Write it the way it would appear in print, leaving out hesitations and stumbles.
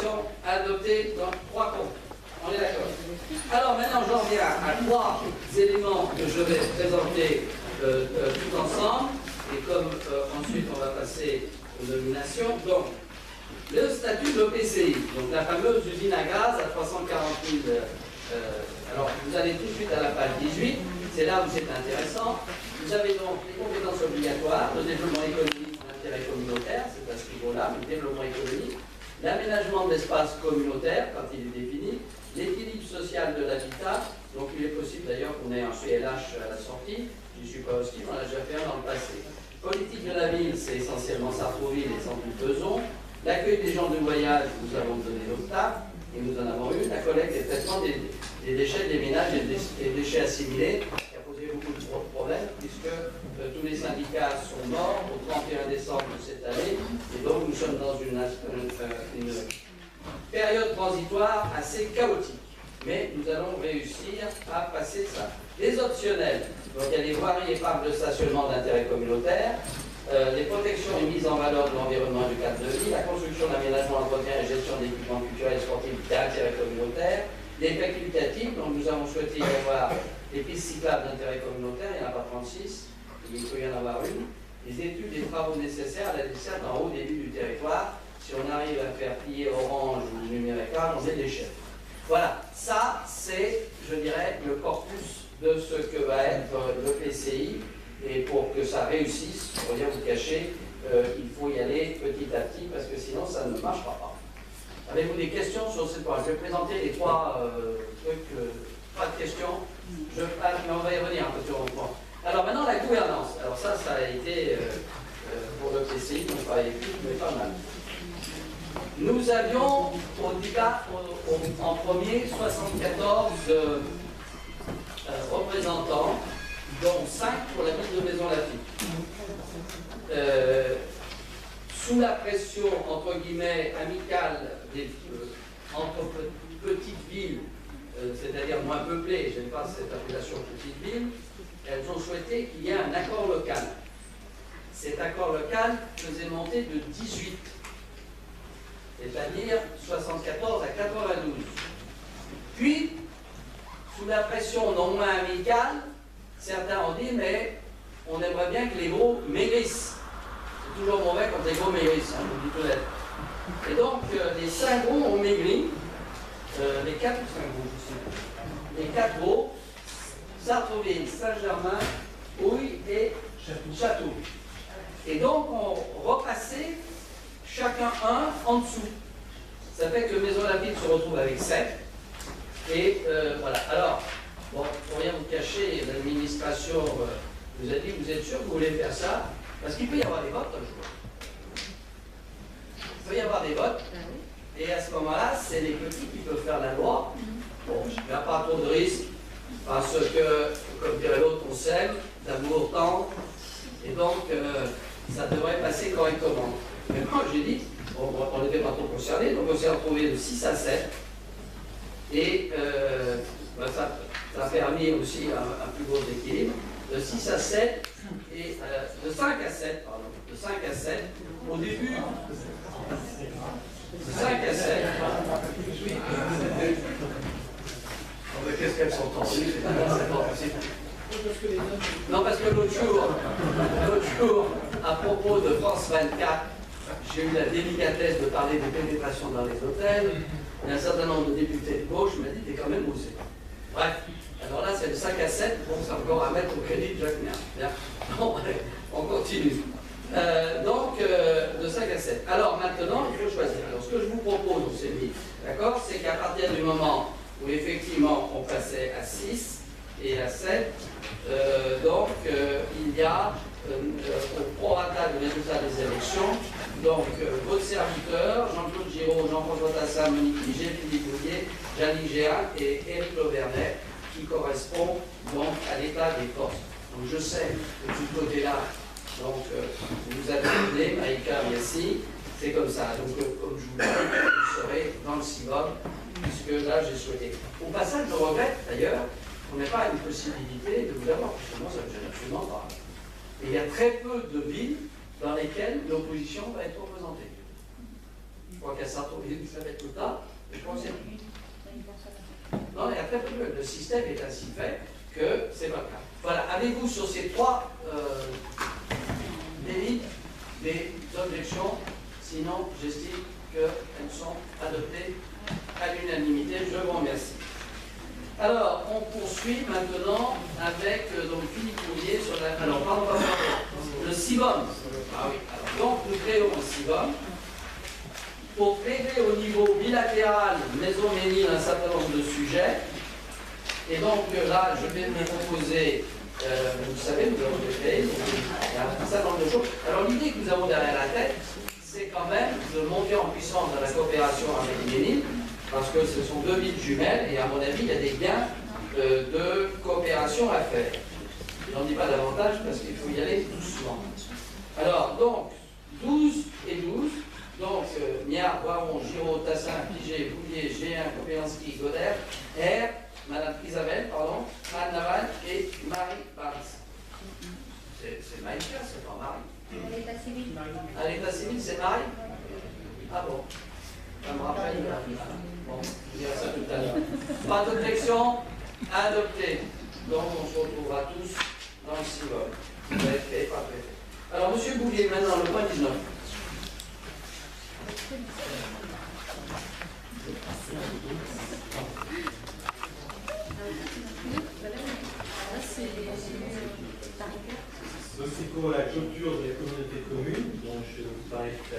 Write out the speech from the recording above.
sont adoptés dans 3 comptes. On est d'accord. Alors maintenant, j'en viens à 3 éléments que je vais présenter tout ensemble. Et comme ensuite on va passer aux nominations. Donc, le statut de l'OPCI, donc la fameuse usine à gaz à 340 000. Alors, vous allez tout de suite à la page 18. C'est là où c'est intéressant. Vous avez donc les compétences obligatoires, le développement économique d'intérêt communautaire, c'est à ce niveau-là, le développement économique, l'aménagement de l'espace communautaire, quand il est défini, l'équilibre social de l'habitat, donc il est possible d'ailleurs qu'on ait un PLH à la sortie, je ne suis pas hostile, on l'a déjà fait un dans le passé. Politique de la ville, c'est essentiellement Sartrouville et Centre-Beson. L'accueil des gens de voyage, nous avons donné notre table, et nous en avons eu. La collecte et le traitement des déchets des ménages et des déchets assimilés, qui a posé beaucoup de problèmes, puisque tous les syndicats sont morts au 31 décembre de cette année, et donc nous sommes dans une période transitoire assez chaotique. Mais nous allons réussir à passer ça. Les optionnels, donc il y a les voiries et parcs de stationnement d'intérêt communautaire, les protections et mises en valeur de l'environnement et du cadre de vie, la construction, l'aménagement, l'entretien et gestion d'équipements culturels et sportifs d'intérêt communautaire, les facultatifs, donc nous avons souhaité y avoir les pistes cyclables d'intérêt communautaire, il n'y en a pas 36, il peut y en avoir une, les études et travaux nécessaires à la desserte en haut début du territoire, si on arrive à faire plier Orange ou Numérécal, on est des chefs. Voilà, ça c'est, je dirais, le corpus de ce que va être le PCI, et pour que ça réussisse, pour rien vous cacher, il faut y aller petit à petit, parce que sinon ça ne marchera pas. Avez-vous des questions sur ce point? Je vais présenter les 3 trucs, pas de questions, mais on va y revenir un peu sur le point. Alors maintenant la gouvernance, alors ça a été pour le PCI, on travaille plus, mais pas mal. Nous avions en premier 74 représentants, dont 5 pour la ville de Maisons-Laffitte. Sous la pression, entre guillemets, amicale entre petites villes, c'est-à-dire moins peuplées, je n'aime pas cette appellation petite ville, elles ont souhaité qu'il y ait un accord local. Cet accord local faisait monter de 18, c'est-à-dire 74 à 92. Puis, sous la pression non moins amicale, certains ont dit, mais on aimerait bien que les gros maigrissent. C'est toujours mauvais quand les gros maigrissent, hein, je vous dis tout net. Et donc, les 5 gros ont maigri, les 4 ou 5 gros, je sais pas. Les 4 gros, Sartrouville, Saint-Germain, Houille et Château. Et donc, on repassait chacun un en dessous. Ça fait que Maisons-Laffitte se retrouve avec 7. Et voilà. Alors, bon, pour rien vous cacher, l'administration vous a dit, vous êtes sûr que vous voulez faire ça? Parce qu'il peut y avoir des votes un jour. Il peut y avoir des votes. Et à ce moment-là, c'est les petits qui peuvent faire la loi. Bon, il n'y a pas trop de risques. Parce que, comme dirait l'autre, on s'aime, l'amour tendre. Et donc, ça devrait passer correctement. Mais moi, j'ai dit, on n'était pas trop concernés, donc on s'est retrouvé de 6 à 7. Et ça a permis aussi un plus gros équilibre. De 6 à 7, et de 5 à 7, pardon, de 5 à 7, au début, de 5 à 7, qu'est-ce qu'elles sont tendues, non, parce que l'autre jour, à propos de France 24, j'ai eu la délicatesse de parler des pénétrations dans les hôtels, et un certain nombre de députés de gauche m'ont dit, t'es quand même osé. Bref. Alors là, c'est le 5 à 7, bon, c'est encore à mettre au crédit de Jacques Ménard. Bon, on continue. Donc, de 5 à 7. Alors maintenant, il faut choisir. Alors, ce que je vous propose, on s'est dit, d'accord, c'est qu'à partir du moment où effectivement on passait à 6 et à 7, donc il y a au prorata du résultat des élections, donc votre serviteur, Jean-Claude Giraud, Jean-François Tassin, Monique Liget, Philippe Bouillet, Janine Géant et Éric Lauvernet, qui correspond donc à l'état des forces. Donc je sais que de ce côté-là, donc vous avez donné, Maïka Biassi, c'est comme ça. Donc comme je vous l'ai dit, vous serez dans le CIVOM, puisque là j'ai souhaité. Au passage, je regrette d'ailleurs qu'on n'ait pas une possibilité de vous avoir, parce que moi ça ne me gêne absolument pas. Et il y a très peu de villes dans lesquelles l'opposition va être représentée. Je crois qu'à Sartrouville, ça fait tout le temps. Je pense que non, il y a très peu. Le système est ainsi fait que c'est pas le cas. Voilà, avez-vous sur ces trois délits des objections? Sinon, j'estime qu'elles sont adoptées à l'unanimité. Je vous remercie. Alors, on poursuit maintenant avec donc, Philippe Courrier sur la... Alors, pardon, le CIBOM. Ah oui, alors, donc nous créons un CIBOM pour traiter au niveau bilatéral, Maison-Ménil, un certain nombre de sujets. Et donc là, je vais vous proposer, vous savez, nous avons créé un certain nombre de choses. Alors l'idée que nous avons derrière la tête, c'est quand même de monter en puissance dans la coopération avec Ménil, parce que ce sont deux villes jumelles, et à mon avis, il y a des gains de coopération à faire. Je n'en dis pas davantage parce qu'il faut y aller doucement. Alors, donc, 12 et 12. Donc, Miard, Boiron, Giraud, Tassin, Piget, Boulier, Géin, Kopéansky, Godert, R, Madame Isabelle, pardon, Anne Naval et Marie Paris. C'est Maïka, c'est pas Marie. À l'état civil. À l'état civil, c'est Marie? Ah bon? Ça me rappelle. Bon, je dirai ça tout à l'heure. Pas d'objection? Adopté. Donc, on se retrouvera tous dans le CIBOM. Vous avez fait, pas fait. Alors, Monsieur Boulier, maintenant, le point 19. Donc c'est pour la clôture des communautés de communes, dont je vous parlais tout à l'heure.